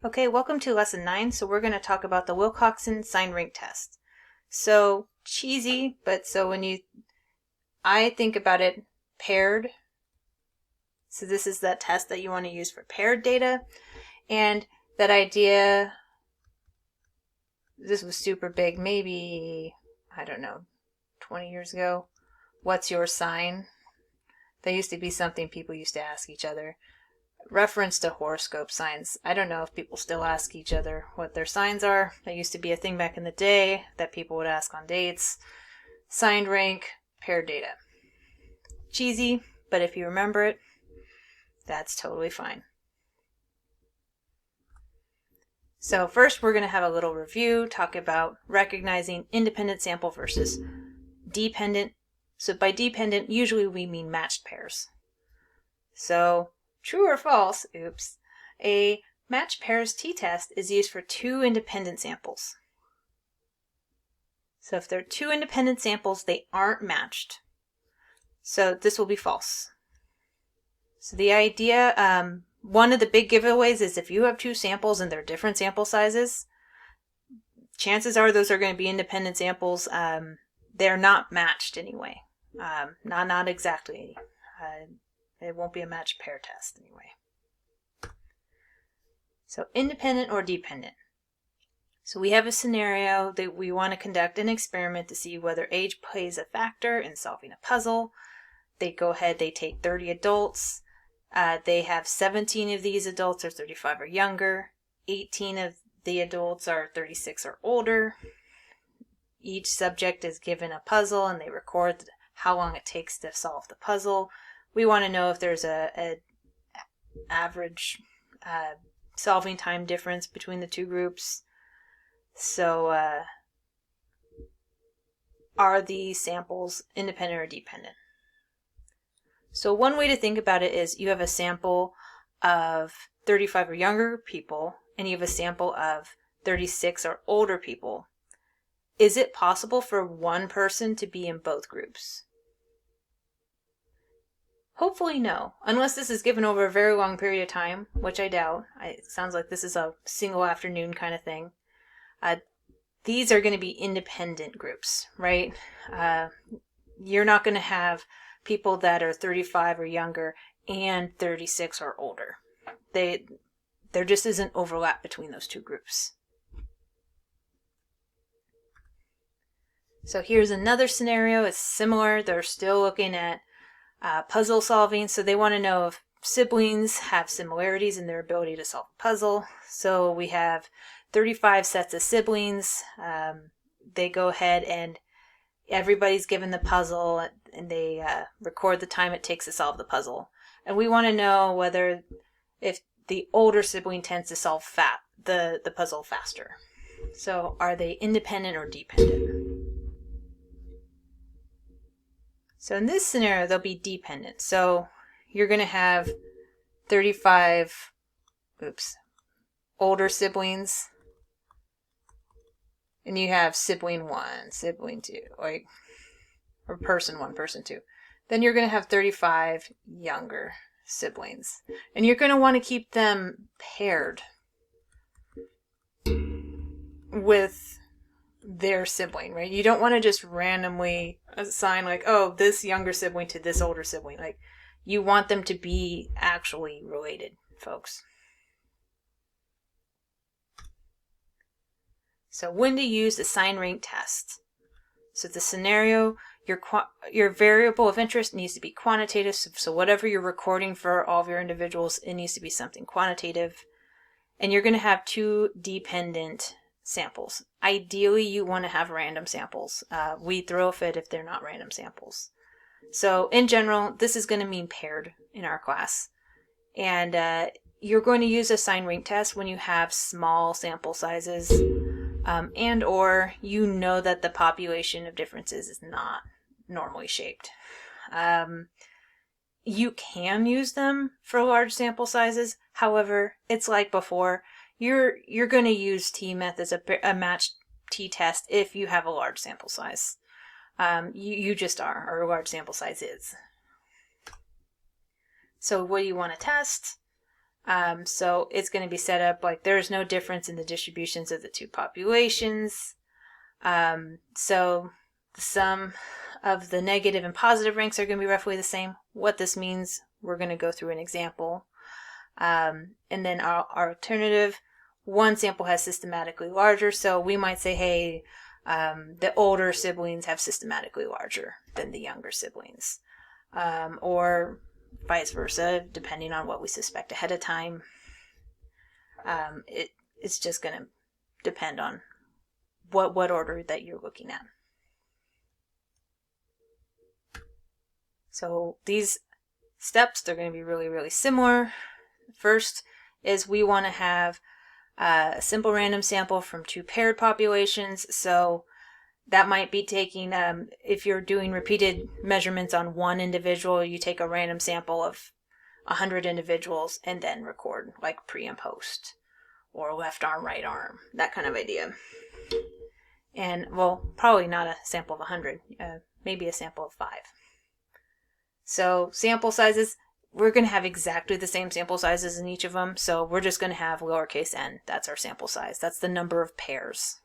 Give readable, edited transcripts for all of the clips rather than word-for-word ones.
Okay, welcome to lesson 9. So we're going to talk about the Wilcoxon sign rank test. So cheesy, but so I think about it paired. So this is that test that you want to use for paired data. And that idea, this was super big, maybe, I don't know, 20 years ago. What's your sign? That used to be something people used to ask each other. Reference to horoscope signs. I don't know if people still ask each other what their signs are. That used to be a thing back in the day that people would ask on dates. Signed rank, paired data. Cheesy, but if you remember it, that's totally fine. So first we're going to have a little review, talk about recognizing independent sample versus dependent. So by dependent, usually we mean matched pairs. So true or false, oops, a matched pairs t-test is used for two independent samples. So if there are two independent samples, they aren't matched. So this will be false. So the idea, one of the big giveaways is if you have two samples and they're different sample sizes, chances are those are going to be independent samples. They're not matched anyway. Not exactly. It won't be a matched pair test anyway. So independent or dependent. So we have a scenario that we want to conduct an experiment to see whether age plays a factor in solving a puzzle. They go ahead, they take 30 adults. They have 17 of these adults are 35 or younger. 18 of the adults are 36 or older. Each subject is given a puzzle and they record how long it takes to solve the puzzle. We want to know if there's a average solving time difference between the two groups. So are these samples independent or dependent? So one way to think about it is you have a sample of 35 or younger people and you have a sample of 36 or older people. Is it possible for one person to be in both groups? Hopefully no, unless this is given over a very long period of time, which I doubt. It sounds like this is a single afternoon kind of thing. These are going to be independent groups, right? You're not going to have people that are 35 or younger and 36 or older. There just isn't overlap between those two groups. So here's another scenario. It's similar. They're still looking at puzzle solving. So they want to know if siblings have similarities in their ability to solve a puzzle. So we have 35 sets of siblings. They go ahead and everybody's given the puzzle and they record the time it takes to solve the puzzle. And we want to know if the older sibling tends to solve the puzzle faster. So are they independent or dependent? So in this scenario, they'll be dependent. So you're going to have 35, older siblings. And you have sibling 1, sibling 2, or person 1, person 2. Then you're going to have 35 younger siblings. And you're going to want to keep them paired with their sibling, right? You don't want to just randomly assign this younger sibling to this older sibling. You want them to be actually related, folks. So when to use the sign rank test. So the scenario, your variable of interest needs to be quantitative. So whatever you're recording for all of your individuals, it needs to be something quantitative. And you're going to have two dependent samples. Ideally, you want to have random samples. We throw a fit if they're not random samples. So in general, this is going to mean paired in our class. And you're going to use a sign rank test when you have small sample sizes. And or you know that the population of differences is not normally shaped. You can use them for large sample sizes. However, it's like before, you're going to use t-meth as a matched t-test if you have a large sample size. You just are, or a large sample size is. So what do you want to test? So it's going to be set up like there's no difference in the distributions of the two populations. So the sum of the negative and positive ranks are going to be roughly the same. What this means, we're going to go through an example. And then our alternative, one sample has systematically larger, so we might say, hey, the older siblings have systematically larger than the younger siblings. Or vice versa, depending on what we suspect ahead of time. It's just going to depend on what order that you're looking at. So these steps, they're going to be really, really similar. First is we want to have a simple random sample from two paired populations. So that might be taking, if you're doing repeated measurements on one individual, you take a random sample of 100 individuals and then record, like pre and post, or left arm, right arm, that kind of idea. And, well, probably not a sample of 100, maybe a sample of 5. So sample sizes, we're going to have exactly the same sample sizes in each of them, so we're just going to have lowercase n. That's our sample size. That's the number of pairs.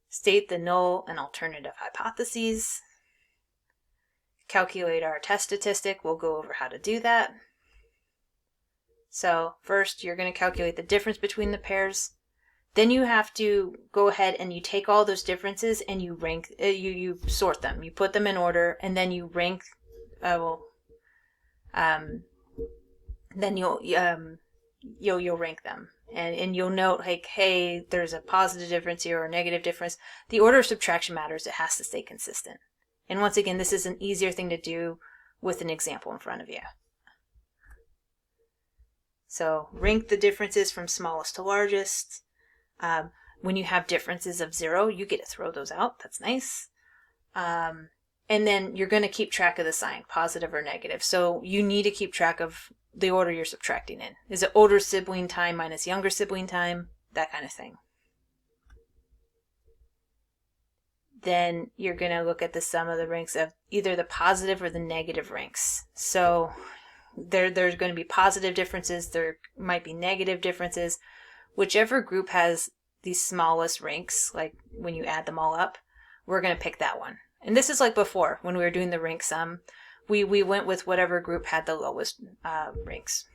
State the null and alternative hypotheses. Calculate our test statistic. We'll go over how to do that. So first, you're going to calculate the difference between the pairs. Then you have to go ahead and you take all those differences and you rank, you sort them. You put them in order, and then you rank. Then you'll rank them, and you'll note like, hey, there's a positive difference here or a negative difference. The order of subtraction matters. It has to stay consistent. And once again, this is an easier thing to do with an example in front of you. So rank the differences from smallest to largest. When you have differences of 0, you get to throw those out. That's nice. And then you're going to keep track of the sign, positive or negative. So you need to keep track of the order you're subtracting in. Is it older sibling time minus younger sibling time? That kind of thing. Then you're going to look at the sum of the ranks of either the positive or the negative ranks. So there's going to be positive differences. There might be negative differences. Whichever group has the smallest ranks, like when you add them all up, we're going to pick that one. And this is like before, when we were doing the rank sum, we went with whatever group had the lowest ranks.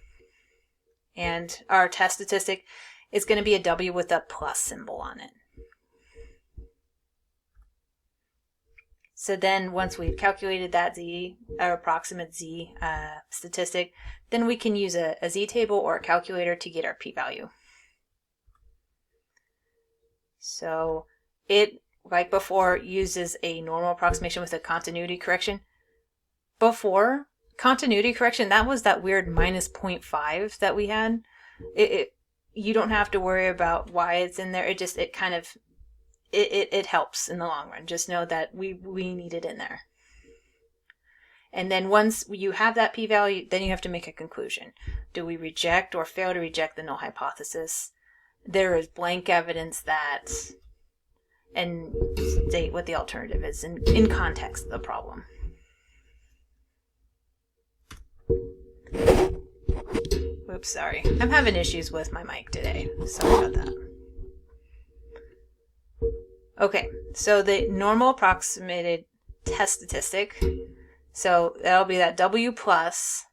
And our test statistic is going to be a W with a plus symbol on it. So then once we've calculated that Z, our approximate Z statistic, then we can use a Z table or a calculator to get our p-value. So it, like before, uses a normal approximation with a continuity correction. Before, continuity correction, that was that weird minus 0.5 that we had. You don't have to worry about why it's in there. It kind of helps in the long run. Just know that we need it in there. And then once you have that p-value, then you have to make a conclusion. Do we reject or fail to reject the null hypothesis? There is blank evidence that, and state what the alternative is in context of the problem. Oops, sorry. I'm having issues with my mic today. Sorry about that. Okay, so the normal approximated test statistic, so that'll be that W plus,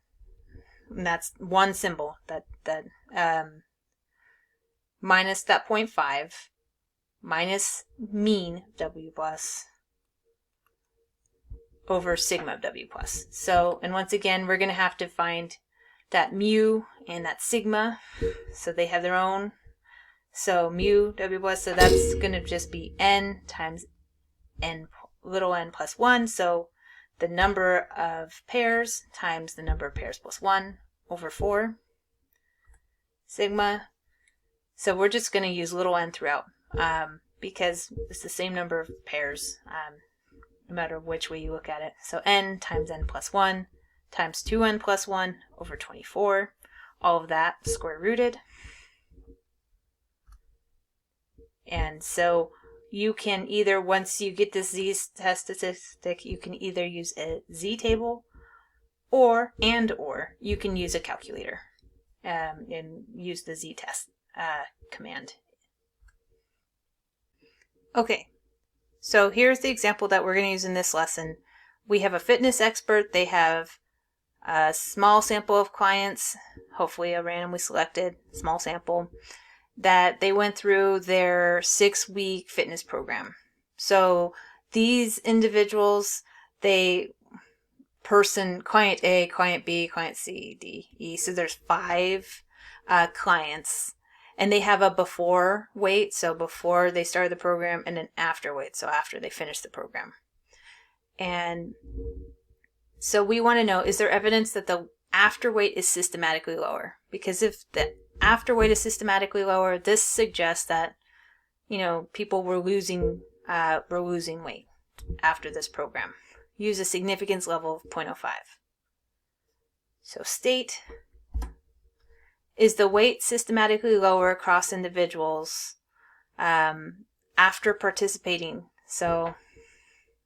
and that's one symbol, that minus that 0.5, minus mean W plus, over sigma of W plus. So, and once again, we're going to have to find that mu and that sigma, so they have their own. So mu W plus, so that's going to just be n times n little n plus 1, so the number of pairs times the number of pairs plus 1 over 4. Sigma, so we're just going to use little n throughout, because it's the same number of pairs, no matter which way you look at it. So n times n plus 1 times 2n plus 1 over 24. All of that square rooted. And so you can either, once you get this Z test statistic, you can either use a Z table or you can use a calculator and use the z-test command. Okay, so here's the example that we're going to use in this lesson. We have a fitness expert. They have a small sample of clients, hopefully a randomly selected small sample, that they went through their 6-week fitness program. So these individuals, client A, client B, client C, D, E. So there's 5 clients, and they have a before weight, so before they started the program, and an after weight, so after they finished the program. And so we want to know, is there evidence that the after weight is systematically lower? Because if the after weight is systematically lower, this suggests that, people were losing weight after this program. Use a significance level of 0.05. So state, is the weight systematically lower across individuals after participating? So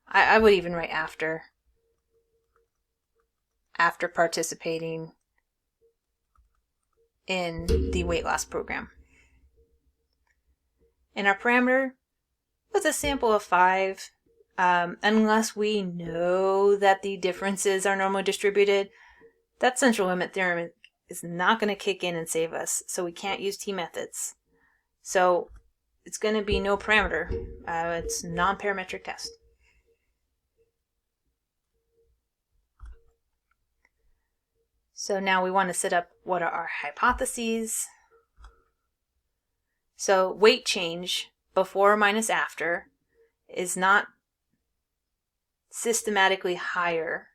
I would even write after participating in the weight loss program. And our parameter was a sample of 5. Unless we know that the differences are normally distributed, that central limit theorem is not going to kick in and save us, so we can't use t-methods. So it's going to be no parameter. It's non-parametric test. So now we want to set up what are our hypotheses. So weight change before minus after is not systematically higher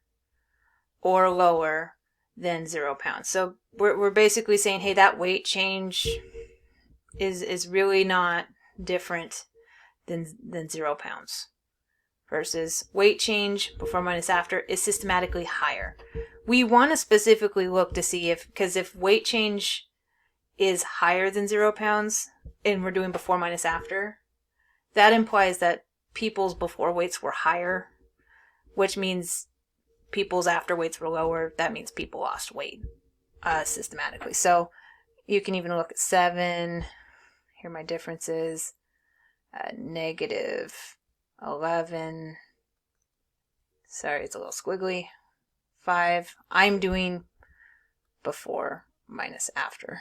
or lower than 0 pounds. So we're basically saying, hey, that weight change is really not different than 0 pounds. Versus weight change before minus after is systematically higher. We want to specifically look to see because if weight change is higher than 0 pounds and we're doing before minus after, that implies that people's before weights were higher, which means people's after weights were lower. That means people lost weight systematically. So you can even look at 7. Here are my differences. Negative 11. Sorry, it's a little squiggly. 5. I'm doing before minus after.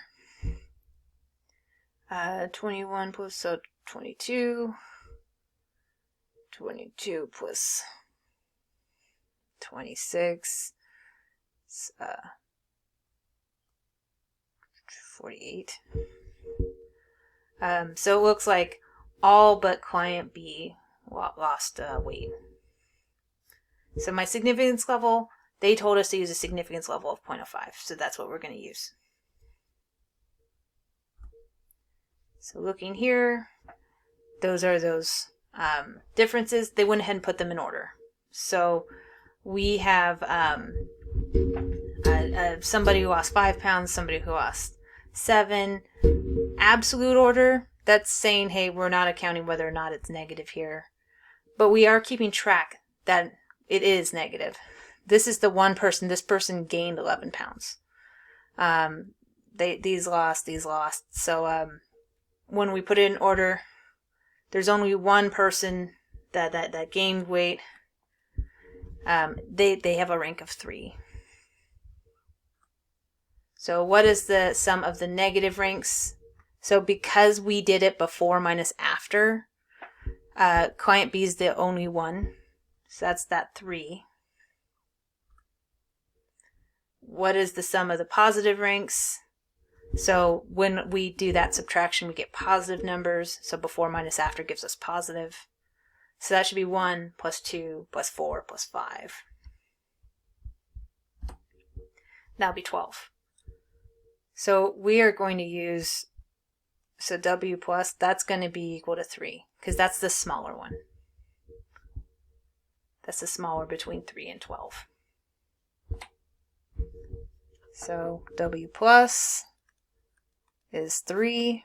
21 plus, so 22. 22 plus 26. 48. So it looks like all but client B lost weight. So my significance level, they told us to use a significance level of 0.05. So that's what we're going to use. So looking here, those are those differences. They went ahead and put them in order. So we have somebody who lost 5 pounds, somebody who lost 7. Absolute order, that's saying, hey, we're not accounting whether or not it's negative here. But we are keeping track that it is negative. This is the one person, this person gained 11 pounds. These lost. So when we put it in order, there's only one person that gained weight. They have a rank of 3. So what is the sum of the negative ranks? So because we did it before minus after, client B is the only one. So that's that 3. What is the sum of the positive ranks? So when we do that subtraction, we get positive numbers. So before minus after gives us positive. So that should be 1 plus 2 plus 4 plus 5. That'll be 12. So we are going to use, so W plus, that's going to be equal to 3, because that's the smaller one. That's the smaller between 3 and 12. So W plus is 3.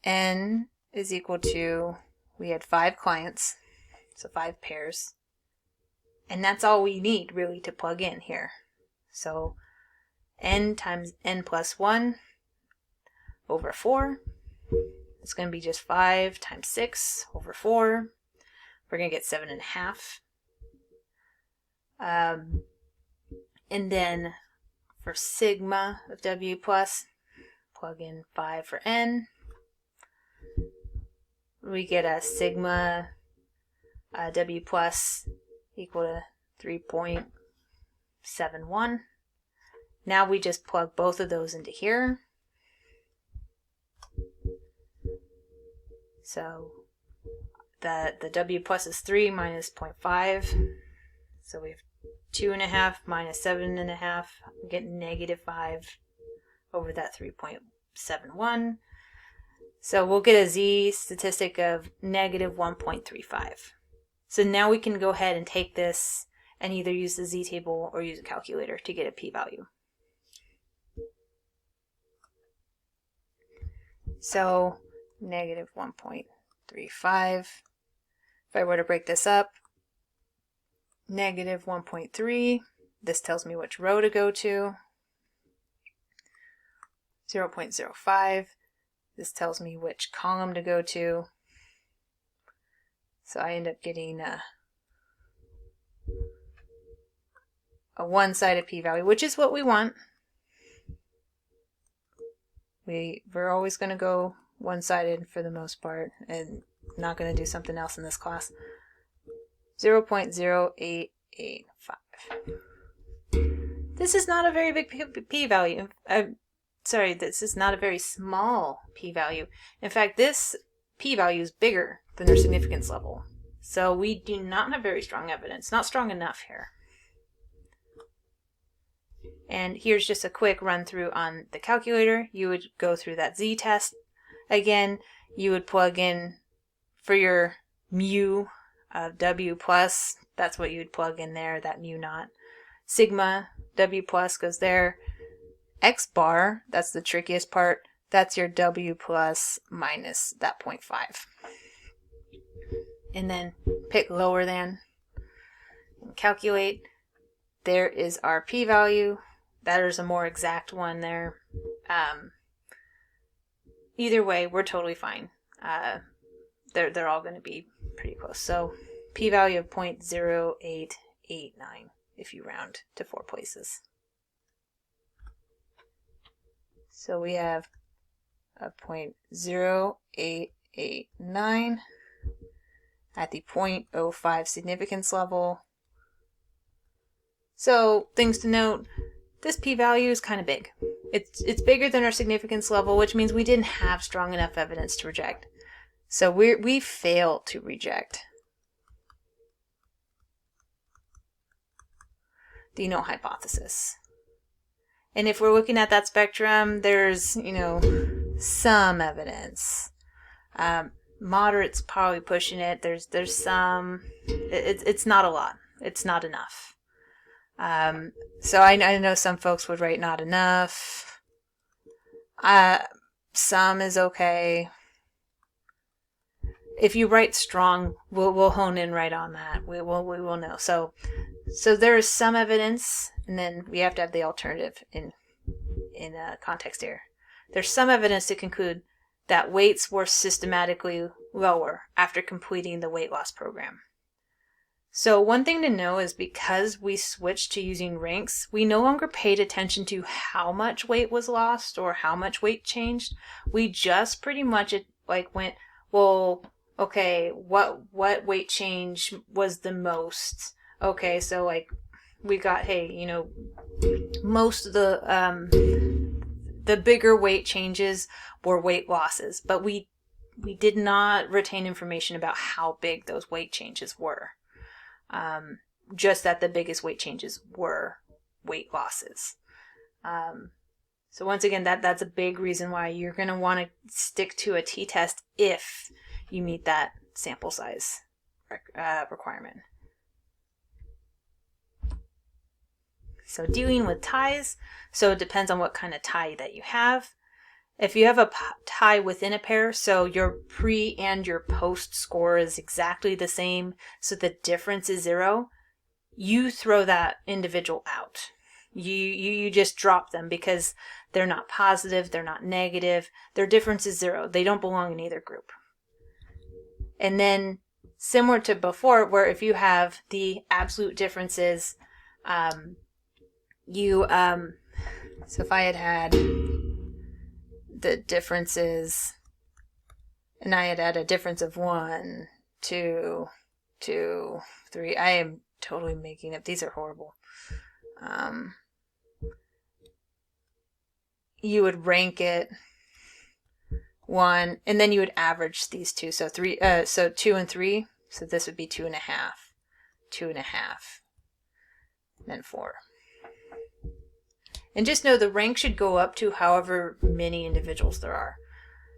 N is equal to, we had 5 clients, so 5 pairs. And that's all we need really to plug in here. So n times n plus 1 over 4. It's going to be just 5 times 6 over 4. We're going to get 7.5. And then for sigma of W plus, plug in 5 for n. We get a sigma W plus equal to 3.71. Now we just plug both of those into here. So the W plus is 3 minus 0.5. So we have 2.5 minus 7.5. We get negative 5 over that 3.71. So we'll get a z statistic of negative 1.35. So now we can go ahead and take this and either use the z-table or use a calculator to get a p-value. So negative 1.35. If I were to break this up, negative 1.3, this tells me which row to go to. 0.05, this tells me which column to go to. So I end up getting a one-sided p-value, which is what we want. We're always going to go one-sided for the most part, and not going to do something else in this class. 0.0885. This is not a very big p-value. Sorry, this is not a very small p-value. In fact, this p-value is bigger than their significance level. So we do not have very strong evidence. Not strong enough here. And here's just a quick run through on the calculator. You would go through that z-test. Again, you would plug in for your mu of W plus. That's what you'd plug in there, that mu naught. Sigma W plus goes there. X bar, that's the trickiest part. That's your W plus minus that 0.5. And then pick lower than and calculate. There is our p-value. That is a more exact one there. Either way, we're totally fine. They're all going to be pretty close. So p-value of 0.0889 if you round to 4 places. So we have a 0.0889 at the 0.05 significance level. So things to note, this p-value is kind of big. It's bigger than our significance level, which means we didn't have strong enough evidence to reject. So we failed to reject the null hypothesis. And if we're looking at that spectrum, there's, some evidence. Moderate's probably pushing it. There's some. It's not a lot. It's not enough. So I know some folks would write not enough. Some is okay. If you write strong, we'll hone in right on that. We will know. So there is some evidence, and then we have to have the alternative in context here. There's some evidence to conclude that weights were systematically lower after completing the weight loss program. So one thing to know is because we switched to using ranks, we no longer paid attention to how much weight was lost or how much weight changed. We just pretty much went, well, okay, what weight change was the most? Okay, so we got, hey, most of the bigger weight changes were weight losses, but we did not retain information about how big those weight changes were. Just that the biggest weight changes were weight losses. So once again, that's a big reason why you're going to want to stick to a t-test if you meet that sample size requirement. So dealing with ties, so it depends on what kind of tie that you have. If you have a tie within a pair, so your pre and your post score is exactly the same, so the difference is 0, you throw that individual out. You just drop them because they're not positive, they're not negative, their difference is 0. They don't belong in either group. And then similar to before, where if you have the absolute differences, so if I had the differences, and I had a difference of 1, 2, 2, 3. I am totally making up. These are horrible. You would rank it 1, and then you would average these two. So 2 and 3. So this would be 2.5, 2.5, and then 4. And just know the rank should go up to however many individuals there are.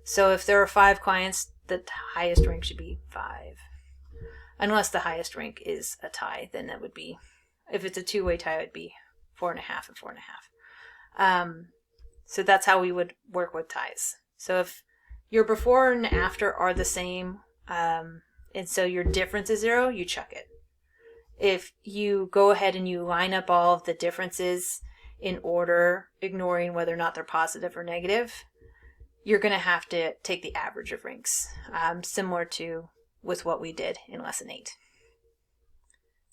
So if there are 5 clients, the highest rank should be 5. Unless the highest rank is a tie, then it would be, if it's a two-way tie, it would be 4.5 and 4.5. So that's how we would work with ties. So if your before and after are the same, and so your difference is 0, you chuck it. If you go ahead and you line up all of the differences in order, ignoring whether or not they're positive or negative, you're going to have to take the average of ranks, similar to with what we did in Lesson 8.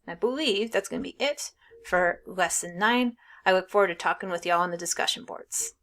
I believe that's going to be it for Lesson 9. I look forward to talking with y'all on the discussion boards.